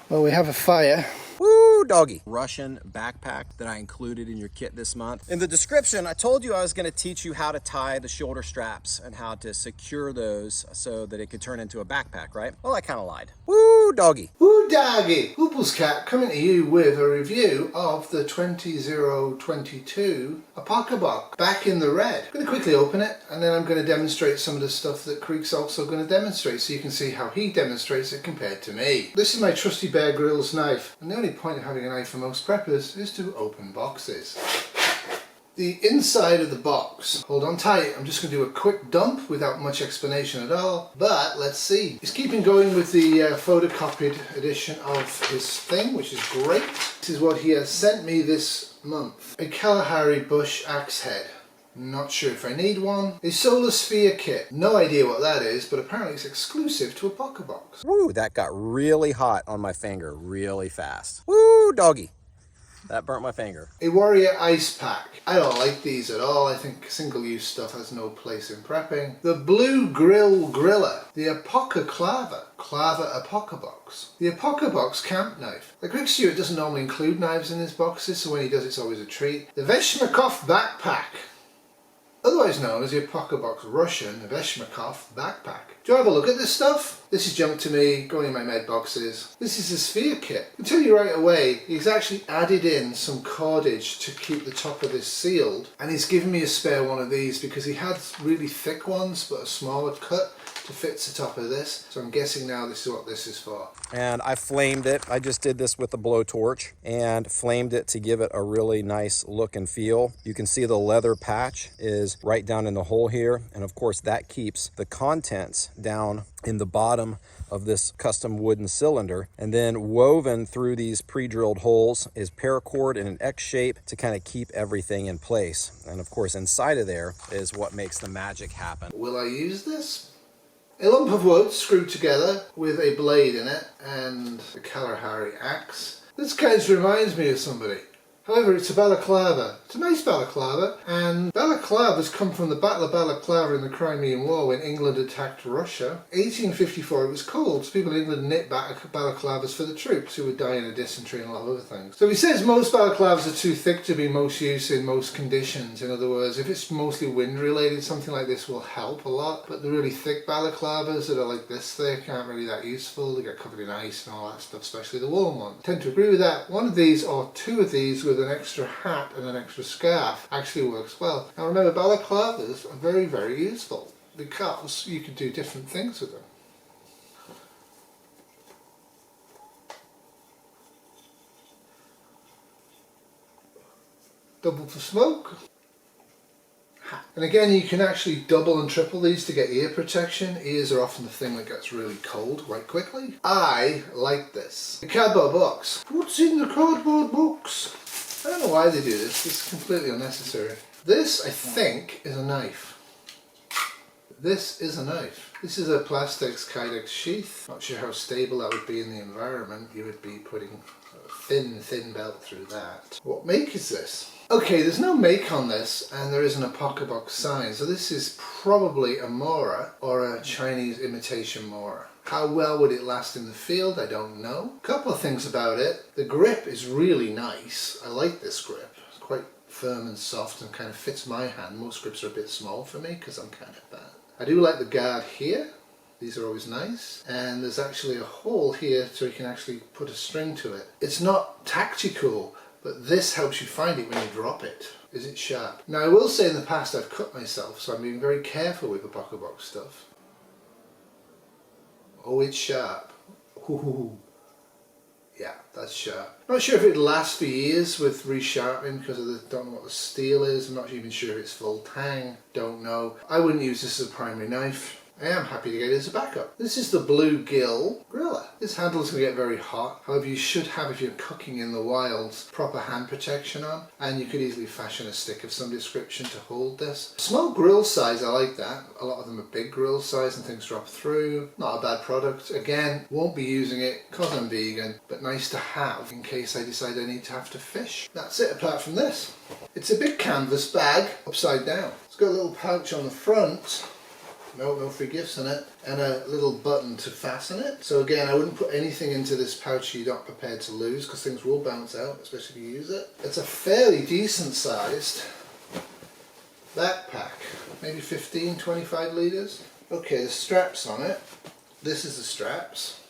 Well, we have a fire. Woo, doggy. Russian backpack that I included in your kit this month. In the description, I told you I was gonna teach you how to tie the shoulder straps and how to secure those so that it could turn into a backpack, right? Well, I kind of lied. Woo, doggy. Woo doggy! Huples Cat coming to you with a review of the 20022 Apocabox, back in the red. I'm going to quickly open it and then I'm going to demonstrate some of the stuff that Creek's also going to demonstrate so you can see how he demonstrates it compared to me. This is my trusty Bear Grylls knife, and the only point of having a knife for most preppers is to open boxes. The inside of the box, hold on tight, I'm just going to do a quick dump without much explanation at all, but let's see. He's keeping going with the photocopied edition of his thing, which is great. This is what he has sent me this month. A Kalahari bush axe head. Not sure if I need one. A solar sphere kit. No idea what that is, but apparently it's exclusive to Apocabox. Woo, that got really hot on my finger really fast. Woo, doggy. That burnt my finger. A Warrior Ice Pack. I don't like these at all. I think single-use stuff has no place in prepping. The Blue Grill Griller. The Apoca Clava Apocabox. The Apocabox Camp Knife. The Greg Stewart doesn't normally include knives in his boxes, so when he does it's always a treat. The Veshmakov Backpack. Otherwise known as the Apocabox Russian Veshmakov Backpack. Do you have a look at this stuff? This is junk to me, going in my med boxes. This is a sphere kit. I can tell you right away, he's actually added in some cordage to keep the top of this sealed, and he's given me a spare one of these because he had really thick ones but a smaller cut to fit the top of this. So I'm guessing now this is what this is for. And I flamed it. I just did this with a blowtorch and flamed it to give it a really nice look and feel. You can see the leather patch is right down in the hole here. And of course that keeps the contents down in the bottom of this custom wooden cylinder. And then woven through these pre-drilled holes is paracord in an X shape to kind of keep everything in place. And of course inside of there is what makes the magic happen. Will I use this? A lump of wood screwed together with a blade in it and a Kalahari axe. This kind of reminds me of somebody. However, it's a balaclava. It's a nice balaclava, and balaclavas come from the Battle of Balaclava in the Crimean War when England attacked Russia. 1854 it was cold, so people in England knit balaclavas for the troops who would die in a dysentery and a lot of other things. So he says most balaclavas are too thick to be most use in most conditions. In other words, if it's mostly wind related, something like this will help a lot, but the really thick balaclavas that are like this thick aren't really that useful. They get covered in ice and all that stuff, especially the woolen ones. I tend to agree with that. One of these or two of these with an extra hat and an extra scarf actually works well. Now remember, balaclavas are very, very useful because you can do different things with them. Double for smoke. And again, you can actually double and triple these to get ear protection. Ears are often the thing that gets really cold quite quickly. I like this. The cardboard box. What's in the cardboard box? I don't know why they do this. It's completely unnecessary. This, I think, is a knife. This is a knife. This is a plastics Kydex sheath. Not sure how stable that would be in the environment. You would be putting a thin belt through that. What make is this? Okay, there's no make on this, and there is an Apocabox sign, so this is probably a Mora or a Chinese imitation Mora. How well would it last in the field? I don't know. A couple of things about it. The grip is really nice. I like this grip. It's quite firm and soft and kind of fits my hand. Most grips are a bit small for me because I'm kind of fat. I do like the guard here. These are always nice. And there's actually a hole here so you can actually put a string to it. It's not tactical, but this helps you find it when you drop it. Is it sharp? Now I will say in the past I've cut myself, so I'm being very careful with the Apocabox stuff. Oh, it's sharp. Ooh. Yeah, that's sharp. Not sure if it'd last for years with resharpening because I don't know what the steel is. I'm not even sure if it's full tang. Don't know. I wouldn't use this as a primary knife. I am happy to get it as a backup. This is the Blue Gill Griller. This handle is going to get very hot. However, you should have, if you're cooking in the wilds, proper hand protection on. And you could easily fashion a stick of some description to hold this. Small grill size, I like that. A lot of them are big grill size and things drop through. Not a bad product. Again, won't be using it because I'm vegan, but nice to have in case I decide I need to have to fish. That's it apart from this. It's a big canvas bag upside down. It's got a little pouch on the front no free gifts in it, and a little button to fasten it. So again, I wouldn't put anything into this pouch you're not prepared to lose, because things will bounce out, especially if you use it. It's a fairly decent sized backpack, maybe 15, 25 litres. Okay, the straps on it. This is the straps.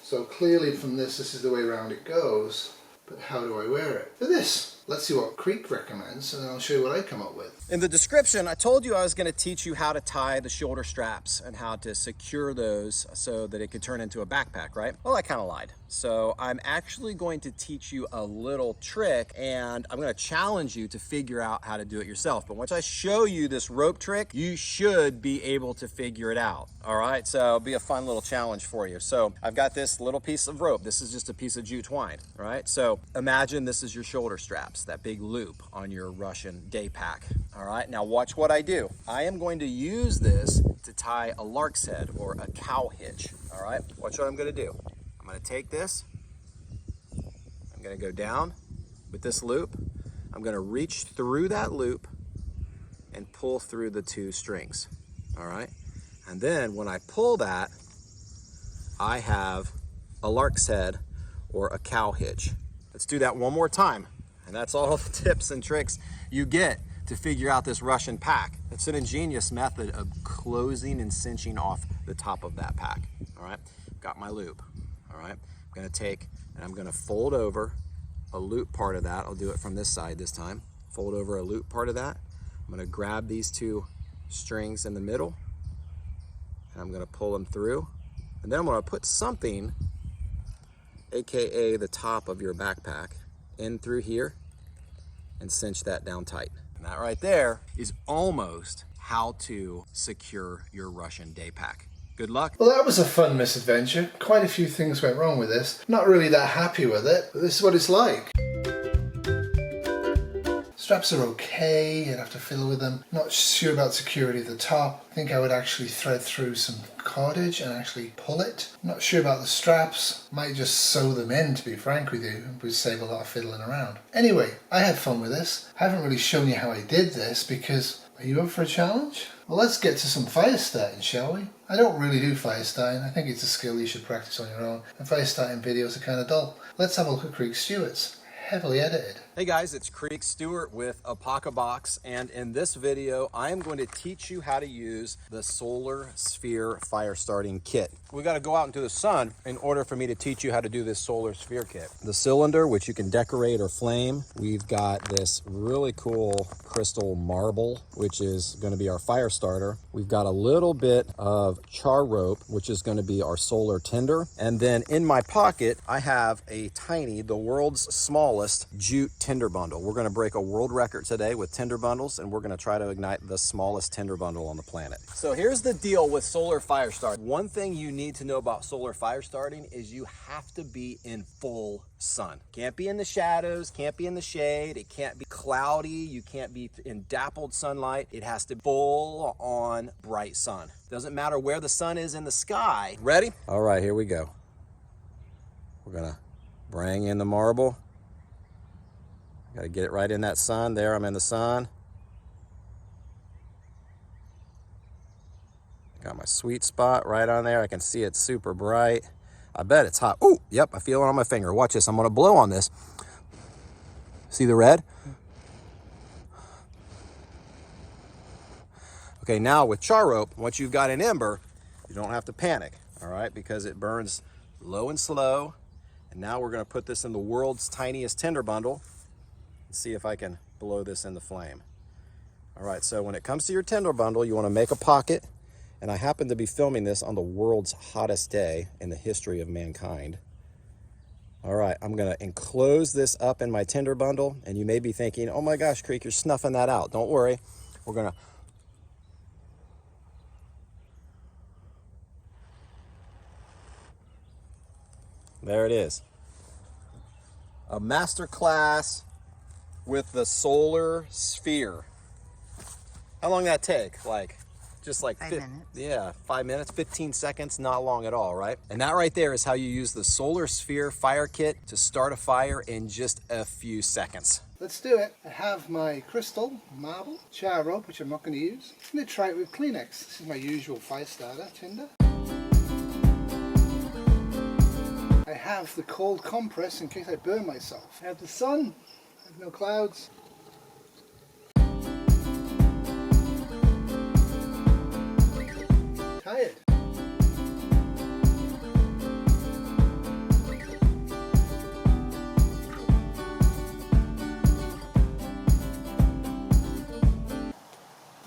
So clearly from this is the way around it goes. But how do I wear it? For this. Let's see what Creek recommends, and I'll show you what I come up with. In the description, I told you I was going to teach you how to tie the shoulder straps and how to secure those so that it could turn into a backpack, right? Well, I kind of lied. So I'm actually going to teach you a little trick, and I'm going to challenge you to figure out how to do it yourself. But once I show you this rope trick, you should be able to figure it out. All right, so it'll be a fun little challenge for you. So I've got this little piece of rope. This is just a piece of jute twine, all right? So imagine this is your shoulder straps, that big loop on your Russian daypack. All right, now watch what I do. I am going to use this to tie a lark's head or a cow hitch. All right, watch what I'm going to do. I'm going to take this. I'm going to go down with this loop. I'm going to reach through that loop and pull through the two strings. All right, and then when I pull that, I have a lark's head or a cow hitch. Let's do that one more time. And that's all the tips and tricks you get to figure out this Russian pack. It's an ingenious method of closing and cinching off the top of that pack. All right, got my loop. All right, I'm gonna take and I'm gonna fold over a loop part of that. I'll do it from this side this time. Fold over a loop part of that. I'm gonna grab these two strings in the middle and I'm gonna pull them through. And then I'm gonna put something, AKA the top of your backpack, in through here and cinch that down tight. And that right there is almost how to secure your Russian daypack. Good luck. Well, that was a fun misadventure. Quite a few things went wrong with this. Not really that happy with it, but this is what it's like. Straps are okay, you'd have to fiddle with them. Not sure about security at the top. I think I would actually thread through some cordage and actually pull it. Not sure about the straps. Might just sew them in, to be frank with you. It would save a lot of fiddling around. Anyway, I had fun with this. I haven't really shown you how I did this because, are you up for a challenge? Well, let's get to some fire starting, shall we? I don't really do fire starting. I think it's a skill you should practice on your own. And fire starting videos are kind of dull. Let's have a look at Creek Stewart's. Heavily edited. Hey guys, it's Creek Stewart with Apocabox, and in this video I am going to teach you how to use the Solar Sphere fire starting kit. We got to go out into the sun in order for me to teach you how to do this Solar Sphere kit. The cylinder, which you can decorate or flame. We've got this really cool crystal marble, which is going to be our fire starter. We've got a little bit of char rope, which is going to be our solar tinder. And then in my pocket, I have a tiny, the world's smallest jute tinder bundle. We're going to break a world record today with tinder bundles, and we're going to try to ignite the smallest tinder bundle on the planet. So here's the deal with solar fire start. One thing you need to know about solar fire starting is you have to be in full sun. Can't be in the shadows, can't be in the shade, it can't be cloudy, you can't be in dappled sunlight. It has to be full on bright sun. Doesn't matter where the sun is in the sky. Ready? All right, here we go. We're gonna bring in the marble. Got to get it right in that sun. There, I'm in the sun. Got my sweet spot right on there. I can see it's super bright. I bet it's hot. Oh, yep, I feel it on my finger. Watch this. I'm going to blow on this. See the red? Okay, now with char rope, once you've got an ember, you don't have to panic, all right, because it burns low and slow. And now we're going to put this in the world's tiniest tinder bundle. See if I can blow this in the flame. All right, so when it comes to your tinder bundle, you want to make a pocket, and I happen to be filming this on the world's hottest day in the history of mankind. All right, I'm gonna enclose this up in my tinder bundle, and you may be thinking, oh my gosh, Creek, you're snuffing that out. Don't worry, we're gonna there it is. A master class with the Solar Sphere. How long did that take? Like Just like 5 minutes. Yeah, 5 minutes, 15 seconds, not long at all, right? And that right there is how you use the Solar Sphere fire kit to start a fire in just a few seconds. Let's do it. I have my crystal marble char rope, which I'm not going to use. I'm going to try it with Kleenex. This is my usual fire starter, tinder. I have the cold compress in case I burn myself. I have the sun. I have no clouds. Tired.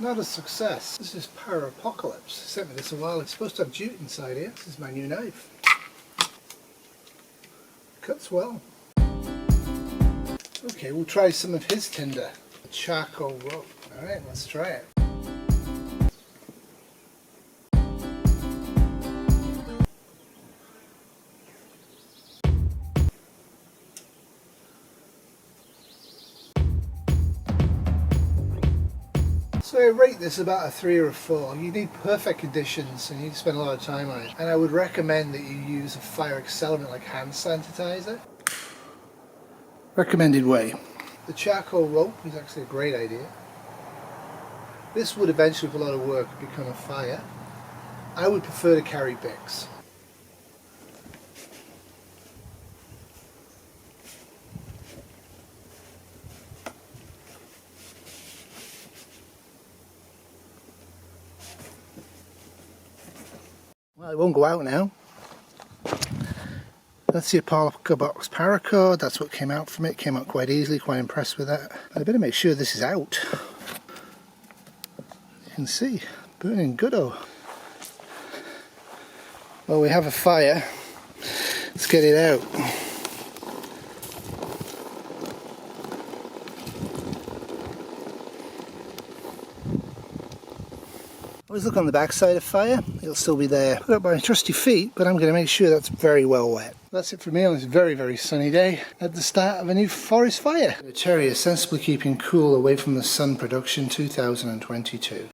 Not a success. This is Apocabox. Sent me this a while. It's supposed to have jute inside here. This is my new knife. Cuts well. Okay, we'll try some of his tinder. Charcoal rope. Alright, let's try it. So I rate this about a 3 or a 4. You need perfect conditions and you need to spend a lot of time on it. And I would recommend that you use a fire accelerant like hand sanitizer. Recommended way. The charcoal rope is actually a great idea. This would eventually, with a lot of work, become a fire. I would prefer to carry Bix. Well, it won't go out now. That's the Apocabox paracord. That's what came out from it. Came out quite easily. Quite impressed with that. I better make sure this is out. You can see, burning good-o. Well, we have a fire. Let's get it out. Always look on the back side of fire, it'll still be there. Put up by my trusty feet, but I'm going to make sure that's very well wet. That's it for me on this very, very sunny day at the start of a new forest fire. The cherry is sensibly keeping cool away from the sun production 2022.